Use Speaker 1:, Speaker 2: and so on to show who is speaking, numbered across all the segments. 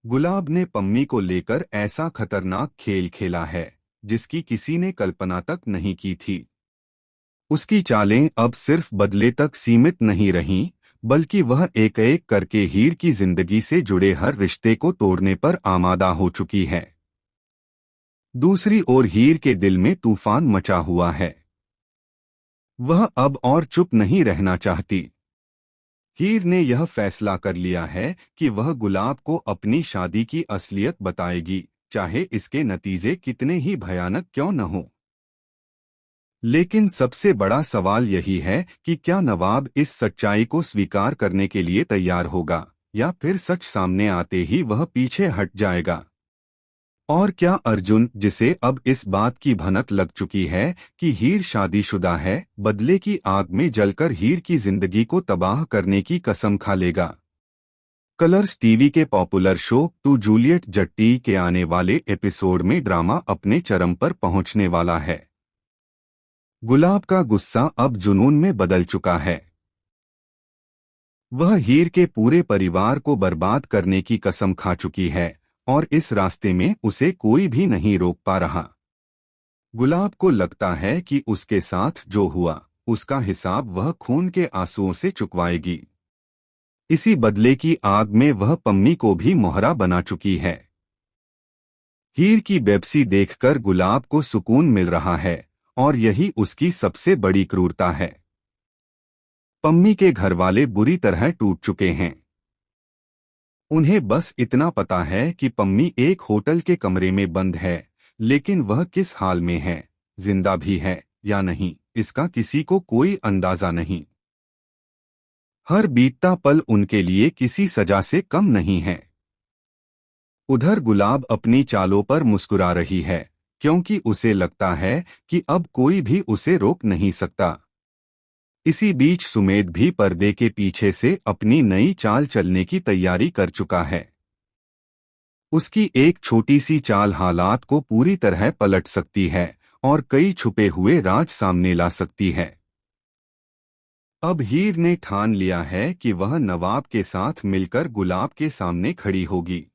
Speaker 1: गुलाब ने पम्मी को लेकर ऐसा खतरनाक खेल खेला है जिसकी किसी ने कल्पना तक नहीं की थी। उसकी चालें अब सिर्फ बदले तक सीमित नहीं रहीं, बल्कि वह एक एक करके हीर की जिंदगी से जुड़े हर रिश्ते को तोड़ने पर आमादा हो चुकी है। दूसरी ओर हीर के दिल में तूफान मचा हुआ है। वह अब और चुप नहीं रहना चाहती। हीर ने यह फैसला कर लिया है कि वह गुलाब को अपनी शादी की असलियत बताएगी, चाहे इसके नतीजे कितने ही भयानक क्यों न हों। लेकिन सबसे बड़ा सवाल यही है कि क्या नवाब इस सच्चाई को स्वीकार करने के लिए तैयार होगा, या फिर सच सामने आते ही वह पीछे हट जाएगा। और क्या अर्जुन, जिसे अब इस बात की भनक लग चुकी है कि हीर शादीशुदा है, बदले की आग में जलकर हीर की जिंदगी को तबाह करने की कसम खा लेगा। कलर्स टीवी के popular show to Juliet Jatti के आने वाले एपिसोड में ड्रामा अपने चरम पर पहुंचने वाला है। गुलाब का गुस्सा अब जुनून में बदल चुका है। वह हीर के पूरे परिवार को बर्बाद करने की कसम खा चुकी है और इस रास्ते में उसे कोई भी नहीं रोक पा रहा। गुलाब को लगता है कि उसके साथ जो हुआ उसका हिसाब वह खून के आंसुओं से चुकवाएगी। इसी बदले की आग में वह पम्मी को भी मोहरा बना चुकी है। हीर की बेबसी देखकर गुलाब को सुकून मिल रहा है और यही उसकी सबसे बड़ी क्रूरता है। पम्मी के घरवाले बुरी तरह टूट चुके हैं। उन्हें बस इतना पता है कि पम्मी एक होटल के कमरे में बंद है, लेकिन वह किस हाल में है, जिंदा भी है या नहीं, इसका किसी को कोई अंदाजा नहीं। हर बीतता पल उनके लिए किसी सजा से कम नहीं है। उधर गुलाब अपनी चालों पर मुस्कुरा रही है, क्योंकि उसे लगता है कि अब कोई भी उसे रोक नहीं सकता। इसी बीच सुमेध भी पर्दे के पीछे से अपनी नई चाल चलने की तैयारी कर चुका है। उसकी एक छोटी सी चाल हालात को पूरी तरह पलट सकती है और कई छुपे हुए राज सामने ला सकती है। अब हीर ने ठान लिया है कि वह नवाब के साथ मिलकर गुलाब के सामने खड़ी होगी।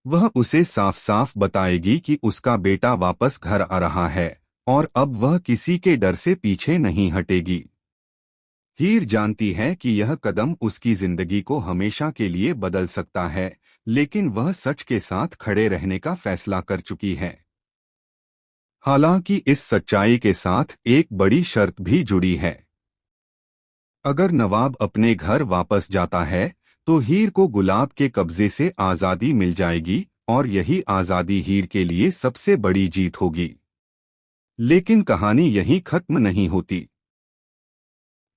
Speaker 1: वह उसे साफ साफ बताएगी कि उसका बेटा वापस घर आ रहा है और अब वह किसी के डर से पीछे नहीं हटेगी। हीर जानती है कि यह कदम उसकी जिंदगी को हमेशा के लिए बदल सकता है, लेकिन वह सच के साथ खड़े रहने का फैसला कर चुकी है। हालांकि इस सच्चाई के साथ एक बड़ी शर्त भी जुड़ी है। अगर नवाब अपने घर वापस जाता है तो हीर को गुलाब के कब्जे से आज़ादी मिल जाएगी और यही आज़ादी हीर के लिए सबसे बड़ी जीत होगी। लेकिन कहानी यहीं खत्म नहीं होती।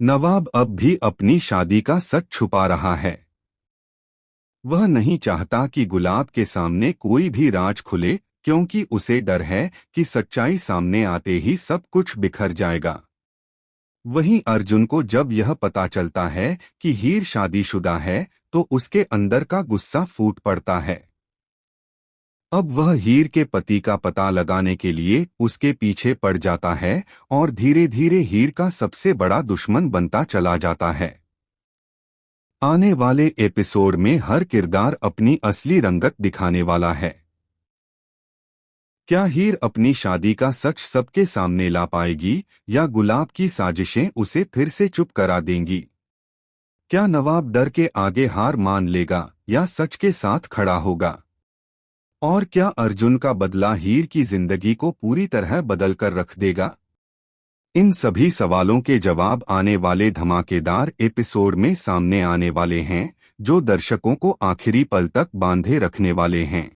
Speaker 1: नवाब अब भी अपनी शादी का सच छुपा रहा है। वह नहीं चाहता कि गुलाब के सामने कोई भी राज खुले, क्योंकि उसे डर है कि सच्चाई सामने आते ही सब कुछ बिखर जाएगा। वहीं अर्जुन को जब यह पता चलता है कि हीर शादीशुदा है तो उसके अंदर का गुस्सा फूट पड़ता है। अब वह हीर के पति का पता लगाने के लिए उसके पीछे पड़ जाता है और धीरे धीरे हीर का सबसे बड़ा दुश्मन बनता चला जाता है। आने वाले एपिसोड में हर किरदार अपनी असली रंगत दिखाने वाला है। क्या हीर अपनी शादी का सच सबके सामने ला पाएगी, या गुलाब की साजिशें उसे फिर से चुप करा देंगी? क्या नवाब डर के आगे हार मान लेगा या सच के साथ खड़ा होगा? और क्या अर्जुन का बदला हीर की जिंदगी को पूरी तरह बदल कर रख देगा? इन सभी सवालों के जवाब आने वाले धमाकेदार एपिसोड में सामने आने वाले हैं, जो दर्शकों को आखिरी पल तक बांधे रखने वाले हैं।